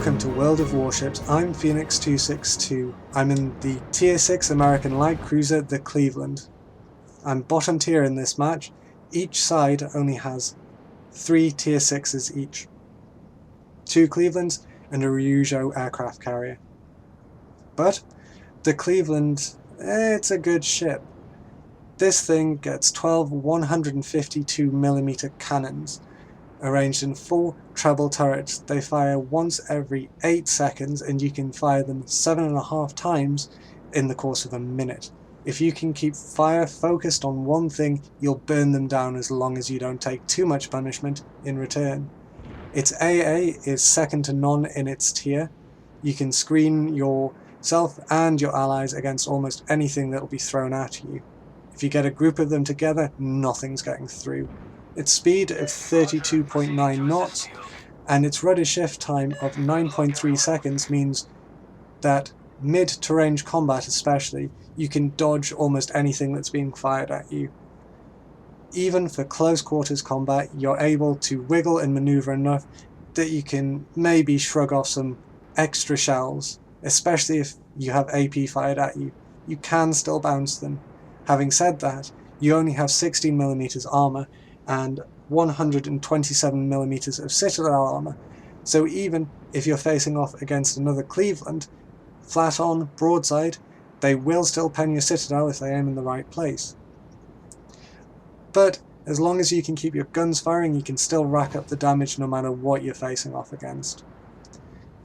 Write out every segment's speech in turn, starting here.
welcome to World of Warships. I'm Phoenix262. I'm in the Tier 6 American light cruiser, the Cleveland. I'm bottom tier in this match. Each side only has 3 Tier 6s each. 2 Clevelands and a Ryujo aircraft carrier. But the Cleveland, it's a good ship. This thing gets 12 152mm cannons, arranged in 4 treble turrets. They fire once every 8 seconds and you can fire them 7.5 times in the course of a minute. If you can keep fire focused on one thing, you'll burn them down as long as you don't take too much punishment in return. Its AA is second to none in its tier. You can screen yourself and your allies against almost anything that will be thrown at you. If you get a group of them together, nothing's getting through. Its speed of 32.9 knots and its rudder shift time of 9.3 seconds means that mid-to-range combat especially, you can dodge almost anything that's being fired at you. Even for close quarters combat, you're able to wiggle and maneuver enough that you can maybe shrug off some extra shells, especially if you have AP fired at you. You can still bounce them. Having said that, you only have 16mm armour and 127mm of citadel armour, so even if you're facing off against another Cleveland, flat on, broadside, they will still pen your citadel if they aim in the right place. But as long as you can keep your guns firing, you can still rack up the damage no matter what you're facing off against.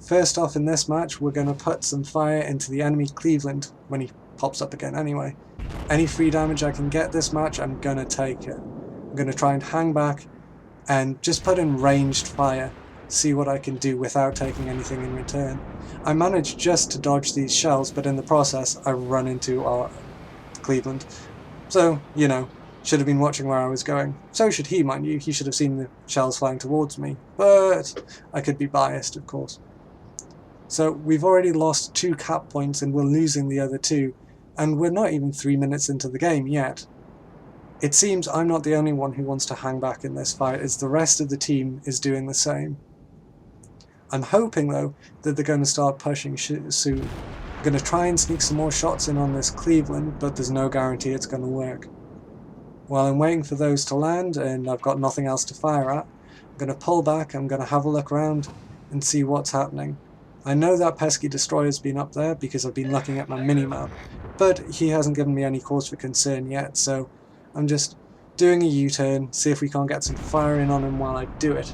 First off in this match, we're going to put some fire into the enemy Cleveland when he pops up again anyway. Any free damage I can get this match, I'm going to take it. I'm going to try and hang back and just put in ranged fire, see what I can do without taking anything in return. I managed just to dodge these shells, but in the process I run into our Cleveland. So, you know, should have been watching where I was going. So should he, mind you. He should have seen the shells flying towards me. But I could be biased, of course. So we've already lost 2 cap points and we're losing the other 2. And we're not even 3 minutes into the game yet. It seems I'm not the only one who wants to hang back in this fight, as the rest of the team is doing the same. I'm hoping though that they're going to start pushing soon. I'm going to try and sneak some more shots in on this Cleveland, but there's no guarantee it's going to work. While I'm waiting for those to land and I've got nothing else to fire at, I'm going to pull back, I'm going to have a look around and see what's happening. I know that pesky destroyer's been up there because I've been looking at my minimap, but he hasn't given me any cause for concern yet, so I'm just doing a U-turn, see if we can't get some fire in on him while I do it.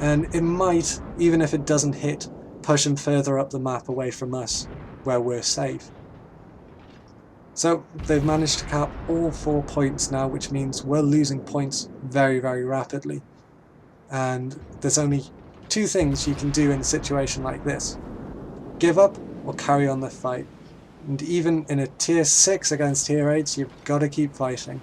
And it might, even if it doesn't hit, push him further up the map away from us, where we're safe. So they've managed to cap all 4 points now, which means we're losing points very, very rapidly. And there's only 2 things you can do in a situation like this: give up or carry on the fight. And even in a tier 6 against tier 8s, you've got to keep fighting.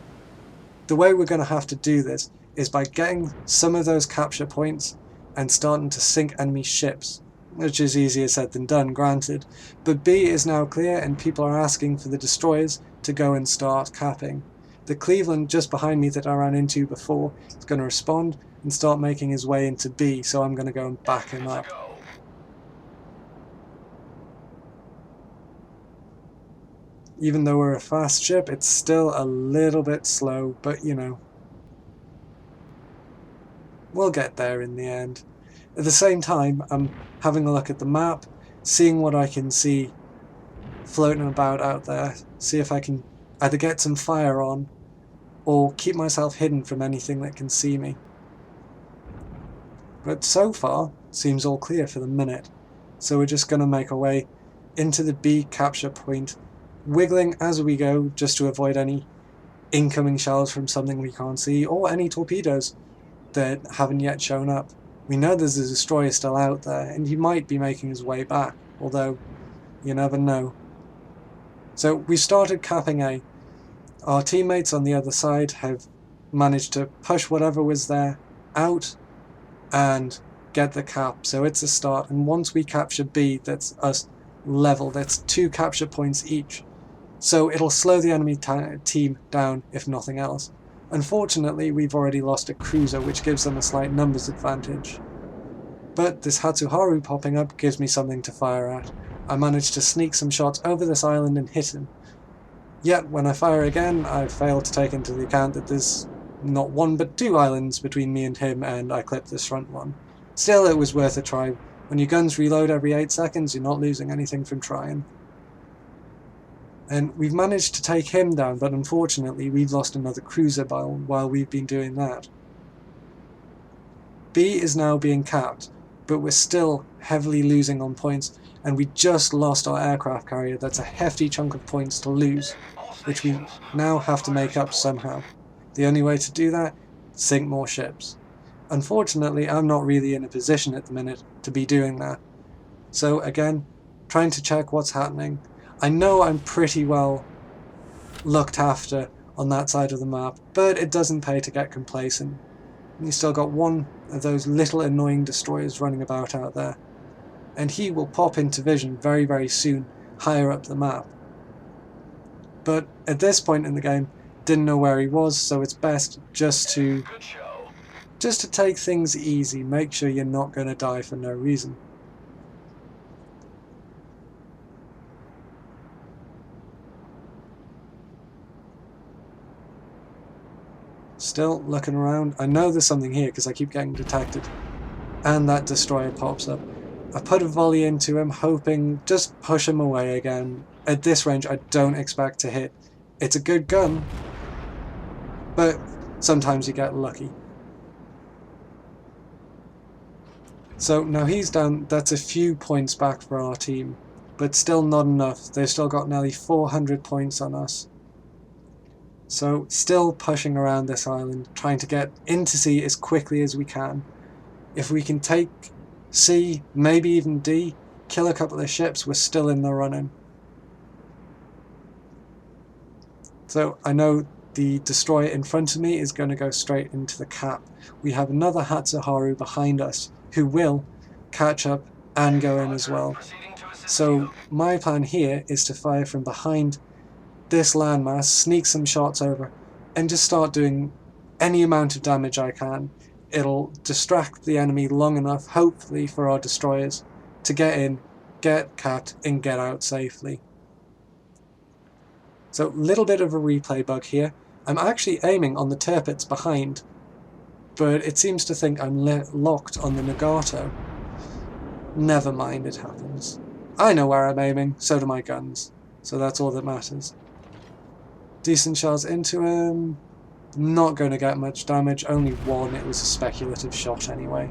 The way we're going to have to do this is by getting some of those capture points and starting to sink enemy ships, which is easier said than done, granted. But B is now clear and people are asking for the destroyers to go and start capping. The Cleveland just behind me that I ran into before is going to respond and start making his way into B, so I'm going to go and back him up. Even though we're a fast ship, it's still a little bit slow, but you know, we'll get there in the end. At the same time, I'm having a look at the map, seeing what I can see floating about out there, see if I can either get some fire on or keep myself hidden from anything that can see me. But so far, it seems all clear for the minute, so we're just going to make our way into the B capture point, wiggling as we go just to avoid any incoming shells from something we can't see or any torpedoes that haven't yet shown up. We know there's a destroyer still out there and he might be making his way back, although you never know. So we started capping A. Our teammates on the other side have managed to push whatever was there out and get the cap, so it's a start. And once we capture B, that's us level, that's 2 capture points each. So it'll slow the enemy team down if nothing else. Unfortunately, we've already lost a cruiser, which gives them a slight numbers advantage. But this Hatsuharu popping up gives me something to fire at. I managed to sneak some shots over this island and hit him. Yet, when I fire again, I fail to take into the account that there's not one but two islands between me and him, and I clip this front one. Still, it was worth a try. When your guns reload every 8 seconds, you're not losing anything from trying. And we've managed to take him down, but unfortunately we've lost another cruiser while we've been doing that. B is now being capped, but we're still heavily losing on points, and we just lost our aircraft carrier. That's a hefty chunk of points to lose, which we now have to make up somehow. The only way to do that? Sink more ships. Unfortunately, I'm not really in a position at the minute to be doing that. So again, trying to check what's happening. I know I'm pretty well looked after on that side of the map, but it doesn't pay to get complacent. You still got one of those little annoying destroyers running about out there, and he will pop into vision very, very soon, higher up the map. But at this point in the game, didn't know where he was, so it's best just to take things easy, make sure you're not going to die for no reason. Still looking around. I know there's something here because I keep getting detected. And that destroyer pops up. I put a volley into him, hoping just push him away again. At this range, I don't expect to hit. It's a good gun, but sometimes you get lucky. So now he's down. That's a few points back for our team, but still not enough. They've still got nearly 400 points on us. So still pushing around this island, trying to get into C as quickly as we can. If we can take C, maybe even D, kill a couple of ships, we're still in the running. So I know the destroyer in front of me is going to go straight into the cap. We have another Hatsuharu behind us who will catch up and go in as well. So my plan here is to fire from behind this landmass, sneak some shots over, and just start doing any amount of damage I can. It'll distract the enemy long enough, hopefully, for our destroyers to get in, get capped, and get out safely. So, little bit of a replay bug here. I'm actually aiming on the Tirpitz behind, but it seems to think I'm locked on the Nagato. Never mind, it happens. I know where I'm aiming, so do my guns. So that's all that matters. Decent shots into him. Not going to get much damage, only one. It was a speculative shot anyway.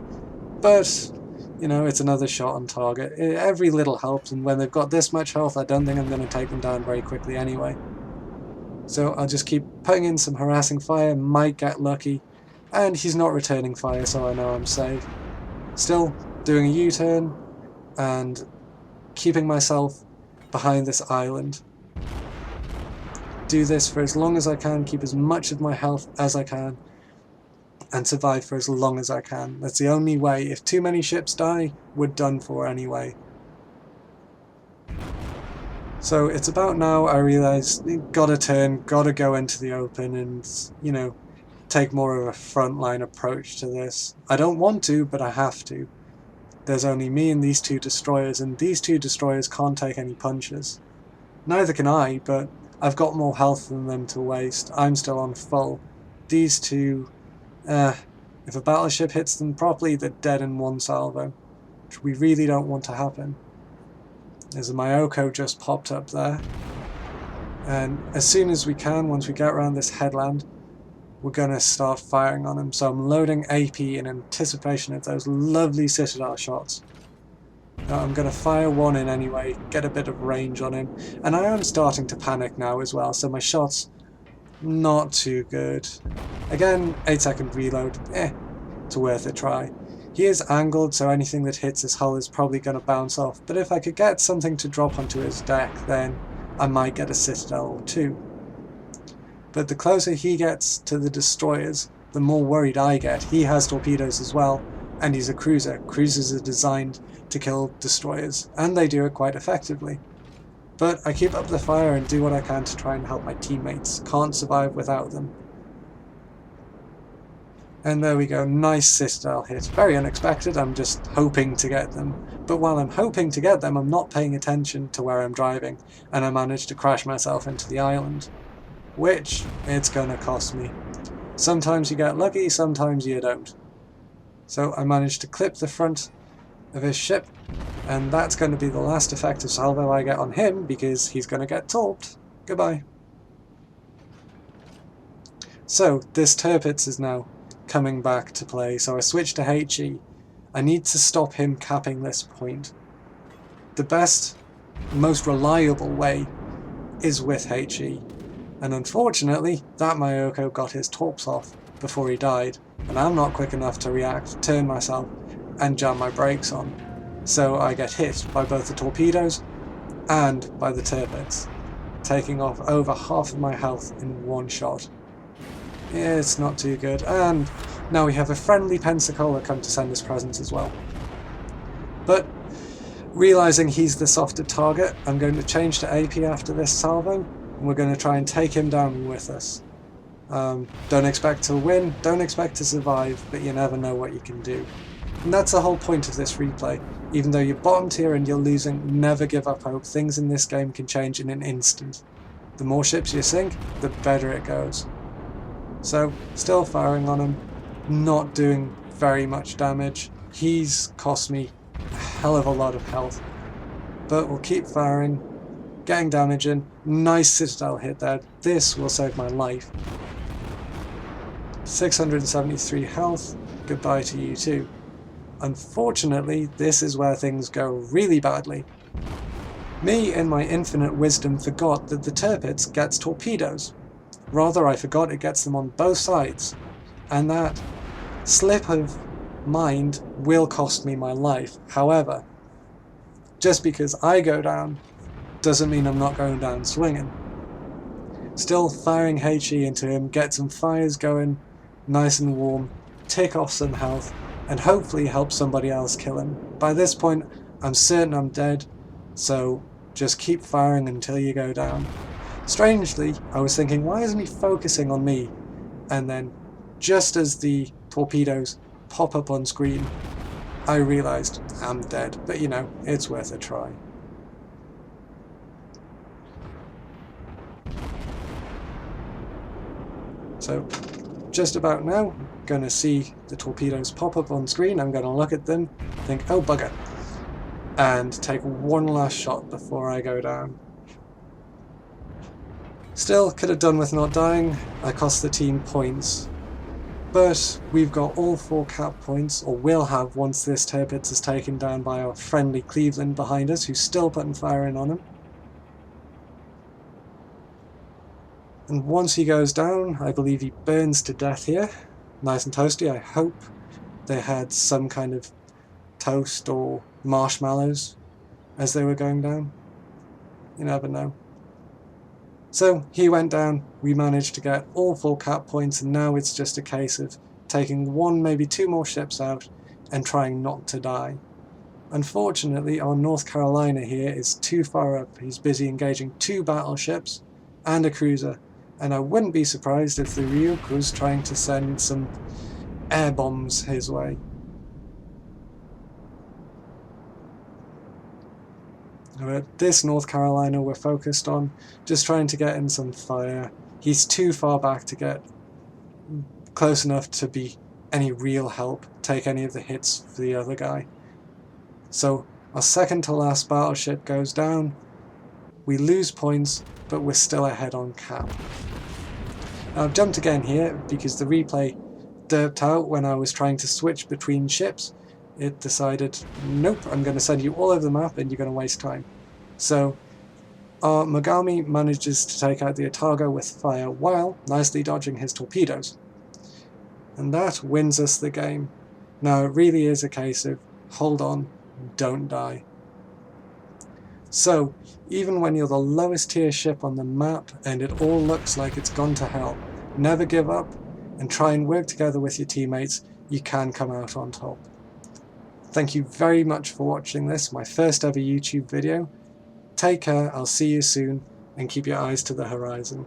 But, you know, it's another shot on target. Every little helps, and when they've got this much health, I don't think I'm going to take them down very quickly anyway. So I'll just keep putting in some harassing fire, might get lucky, and he's not returning fire, so I know I'm safe. Still doing a U-turn, and keeping myself behind this island. Do this for as long as I can, keep as much of my health as I can, and survive for as long as I can. That's the only way. If too many ships die, we're done for anyway. So it's about now I realise, gotta turn, gotta go into the open and, you know, take more of a frontline approach to this. I don't want to, but I have to. There's only me and these two destroyers, and these two destroyers can't take any punches. Neither can I, but I've got more health than them to waste. I'm still on full. These two, if a battleship hits them properly, they're dead in one salvo, which we really don't want to happen. There's a Myoko just popped up there. And as soon as we can, once we get around this headland, we're going to start firing on him. So I'm loading AP in anticipation of those lovely Citadel shots. I'm going to fire one in anyway, get a bit of range on him. And I am starting to panic now as well, so my shot's not too good. Again, 8-second reload, it's worth a try. He is angled, so anything that hits his hull is probably going to bounce off. But if I could get something to drop onto his deck, then I might get a Citadel or two. But the closer he gets to the destroyers, the more worried I get. He has torpedoes as well, and he's a cruiser. Cruisers are designed to kill destroyers, and they do it quite effectively. But I keep up the fire and do what I can to try and help my teammates. Can't survive without them. And there we go, nice citadel hit. Very unexpected, I'm just hoping to get them. But while I'm hoping to get them, I'm not paying attention to where I'm driving, and I managed to crash myself into the island. Which, it's gonna cost me. Sometimes you get lucky, sometimes you don't. So I managed to clip the front of his ship, and that's going to be the last effective salvo I get on him, because he's going to get torped. Goodbye. So, this Tirpitz is now coming back to play, so I switched to HE. I need to stop him capping this point. The best, most reliable way is with HE, and unfortunately, that Myoko got his torps off before he died, and I'm not quick enough to react, turn myself, and jam my brakes on. So I get hit by both the torpedoes and by the Tirpitz, taking off over half of my health in one shot. Yeah, it's not too good, and now we have a friendly Pensacola come to send us presents as well. But realising he's the softer target, I'm going to change to AP after this salvo, and we're going to try and take him down with us. Don't expect to win, don't expect to survive, but you never know what you can do. And that's the whole point of this replay. Even though you're bottom tier and you're losing, never give up hope. Things in this game can change in an instant. The more ships you sink, the better it goes. So, still firing on him, not doing very much damage. He's cost me a hell of a lot of health. But we'll keep firing, getting damage in. Nice citadel hit there. This will save my life. 673 health, goodbye to you too. Unfortunately, this is where things go really badly. Me, in my infinite wisdom, forgot that the Tirpitz gets torpedoes. Rather, I forgot it gets them on both sides. And that slip of mind will cost me my life. However, just because I go down doesn't mean I'm not going down swinging. Still firing HE into him, get some fires going, nice and warm, tick off some health, and hopefully help somebody else kill him. By this point, I'm certain I'm dead, so just keep firing until you go down. Strangely, I was thinking, why isn't he focusing on me? And then, just as the torpedoes pop up on screen, I realised I'm dead, but you know, it's worth a try. So, just about now, going to see the torpedoes pop up on screen, I'm going to look at them, think, oh bugger, and take one last shot before I go down. Still, could have done with not dying. I cost the team points. But we've got all 4 cap points, or will have once this Tirpitz is taken down by our friendly Cleveland behind us, who's still putting fire in on him. And once he goes down, I believe he burns to death here. Nice and toasty. I hope they had some kind of toast or marshmallows as they were going down. You never know. So he went down, we managed to get all 4 cap points, and now it's just a case of taking 1, maybe 2 more ships out and trying not to die. Unfortunately, our North Carolina here is too far up. He's busy engaging 2 battleships and a cruiser, and I wouldn't be surprised if the Ryuk was trying to send some air bombs his way. But this North Carolina we're focused on, just trying to get in some fire. He's too far back to get close enough to be any real help, take any of the hits for the other guy. So our second to last battleship goes down, we lose points, but we're still ahead on cap. Now I've jumped again here because the replay derped out when I was trying to switch between ships. It decided, nope, I'm going to send you all over the map and you're going to waste time. So our Mogami manages to take out the Otago with fire while nicely dodging his torpedoes. And that wins us the game. Now it really is a case of hold on, don't die. So even when you're the lowest tier ship on the map and it all looks like it's gone to hell, never give up and try and work together with your teammates. You can come out on top. Thank you very much for watching this, my first ever YouTube video. Take care, I'll see you soon, and keep your eyes to the horizon.